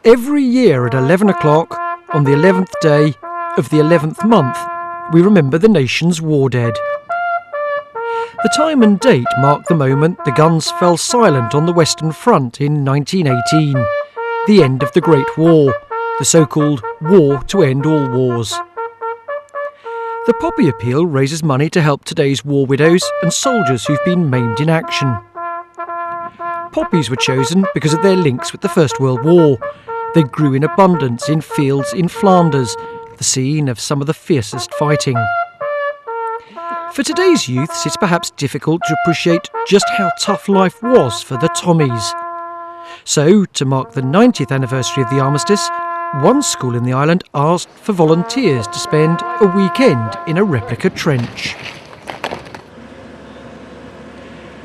Every year at 11 o'clock, on the 11th day of the 11th month, we remember the nation's war dead. The time and date mark the moment the guns fell silent on the Western Front in 1918, the end of the Great War, the so-called War to End All Wars. The Poppy Appeal raises money to help today's war widows and soldiers who've been maimed in action. Poppies were chosen because of their links with the First World War. They grew in abundance in fields in Flanders, the scene of some of the fiercest fighting. For today's youths, it's perhaps difficult to appreciate just how tough life was for the Tommies. So, to mark the 90th anniversary of the armistice, one school in the island asked for volunteers to spend a weekend in a replica trench.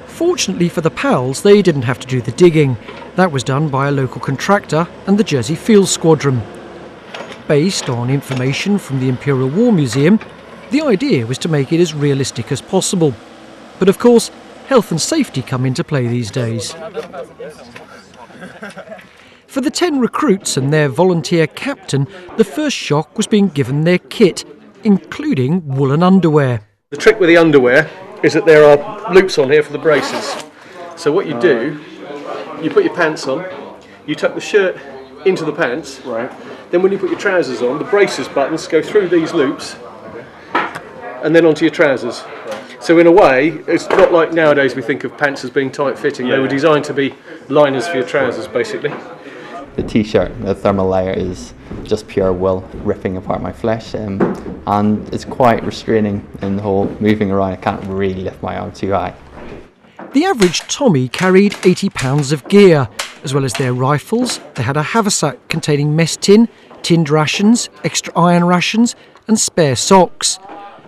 Fortunately for the pals, they didn't have to do the digging. That was done by a local contractor and the Jersey Field Squadron. Based on information from the Imperial War Museum, the idea was to make it as realistic as possible. But of course, health and safety come into play these days. For the 10 recruits and their volunteer captain, the first shock was being given their kit, including woolen underwear. The trick with the underwear is that there are loops on here for the braces. So what you do, you put your pants on, you tuck the shirt into the pants, right. Then when you put your trousers on, the braces buttons go through these loops and then onto your trousers. So in a way, it's not like nowadays we think of pants as being tight-fitting. They were designed to be liners for your trousers, basically. The t-shirt, the thermal layer, is just pure wool ripping apart my flesh, and it's quite restraining in the whole moving around. I can't really lift my arm too high. The average Tommy carried 80 pounds of gear. As well as their rifles, they had a haversack containing mess tin, tinned rations, extra iron rations and spare socks.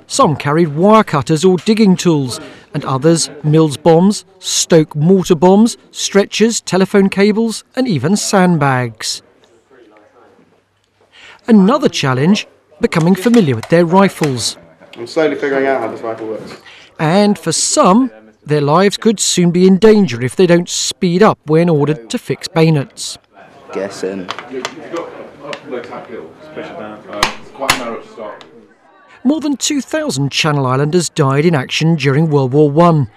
Some carried wire cutters or digging tools, and others Mills bombs, Stoke mortar bombs, stretchers, telephone cables and even sandbags. Another challenge, becoming familiar with their rifles. I'm slowly figuring out how this rifle works. And for some, their lives could soon be in danger if they don't speed up when ordered to fix bayonets. Guessing. More than 2,000 Channel Islanders died in action during World War I.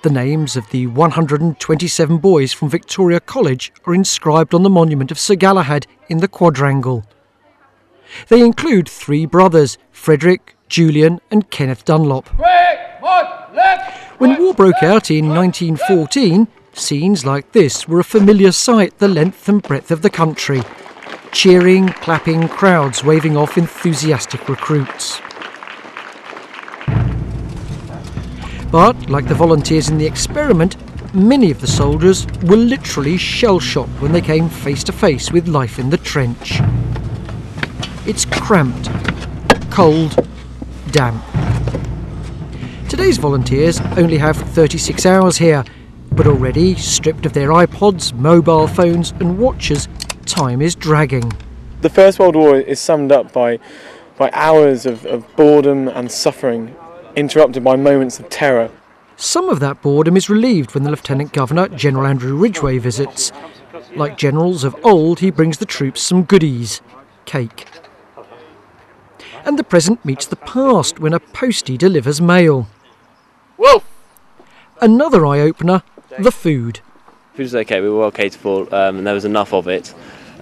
The names of the 127 boys from Victoria College are inscribed on the monument of Sir Galahad in the quadrangle. They include 3 brothers, Frederick, Julian and Kenneth Dunlop. When war broke out in 1914, scenes like this were a familiar sight the length and breadth of the country. Cheering, clapping, crowds waving off enthusiastic recruits. But, like the volunteers in the experiment, many of the soldiers were literally shell-shocked when they came face to face with life in the trench. It's cramped, cold, damp. Today's volunteers only have 36 hours here, but already, stripped of their iPods, mobile phones and watches, time is dragging. The First World War is summed up by hours of boredom and suffering, interrupted by moments of terror. Some of that boredom is relieved when the Lieutenant Governor, General Andrew Ridgway, visits. Like generals of old, he brings the troops some goodies. Cake. And the present meets the past when a postie delivers mail. Whoa! Another eye-opener, the food. Food was okay, we were well catered for, and there was enough of it.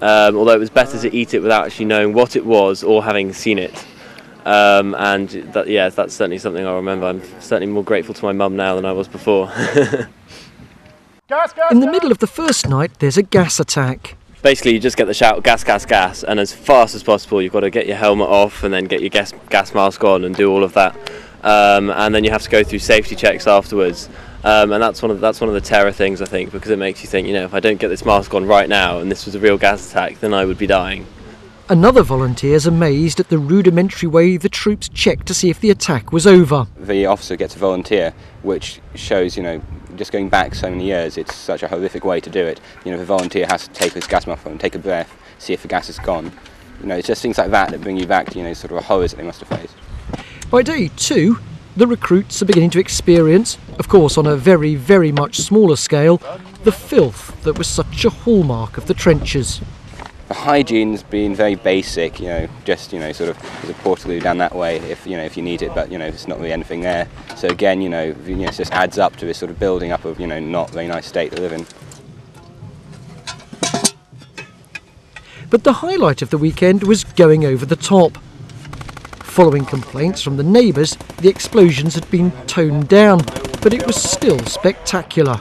Although it was better to eat it without actually knowing what it was or having seen it. And that's certainly something I remember. I'm certainly more grateful to my mum now than I was before. In the middle of the first night, there's a gas attack. Basically, you just get the shout, gas, gas, gas, and as fast as possible, you've got to get your helmet off and then get your gas mask on and do all of that. And then you have to go through safety checks afterwards. And that's one of the terror things, I think, because it makes you think, if I don't get this mask on right now and this was a real gas attack, then I would be dying. Another volunteer's amazed at the rudimentary way the troops checked to see if the attack was over. The officer gets a volunteer, which shows, just going back so many years, it's such a horrific way to do it. The volunteer has to take his gas mask on, take a breath, see if the gas is gone. It's just things like that bring you back to, sort of the horrors that they must have faced. By day 2, the recruits are beginning to experience, of course on a very, very much smaller scale, the filth that was such a hallmark of the trenches. The hygiene's been very basic, just, sort of there's a portaloo down that way if you need it, but, it's not really anything there. So again, it just adds up to this sort of building up of, not very nice state to live in. But the highlight of the weekend was going over the top. Following complaints from the neighbours, the explosions had been toned down, but it was still spectacular.